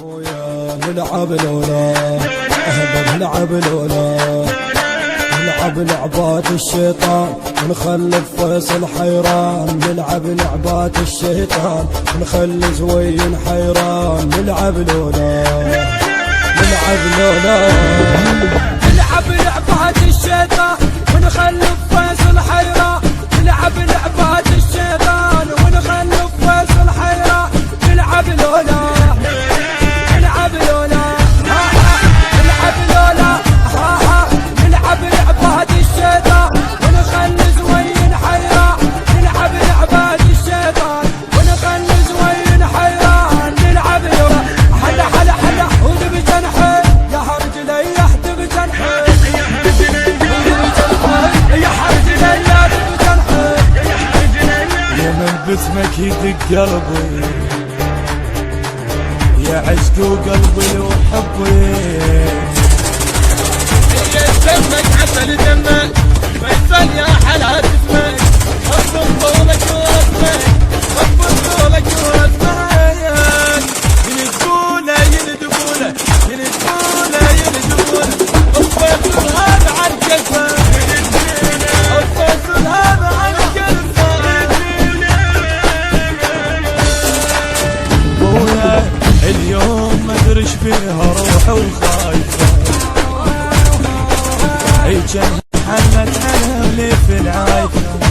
ويا نلعب لولا نلعب لولا نلعب لعبات الشيطان ونخلي فيصل حيران، نلعب لعبات الشيطان ونخلي زوين حيران، نلعب لولا نلعب لولا نلعب لعبات الشيطان ونخلي فيصل حيران، نلعب لعبات الشيطان ونخلي فيصل حيران، نلعب لولا نلعب لولا نلعب لولا نلعب لعبات الشيطان ونخلي زوين حيران، نلعب لعبات الشيطان ونخلي زوين حيران، نلعب لولا حلا حلا حلا ودب جنحي يا رجلي يحدب جنحي يا رجلي يحدب جنحي يا من باسمك يدق قلبي يا عشق وقلبي وحبي، دمك عسل دمك فيصل يا حلا اسمك، حب طولك واسمك حب طولك واسمك، يندبونه يندبونه يندبونه يندبونه الفيصل هذا عن كلفه، الفيصل هذا عن كلفه ويا اليوم ما ادري ايش فيها روحي وخايفه، هي كان حلت حلم لي في العايفه،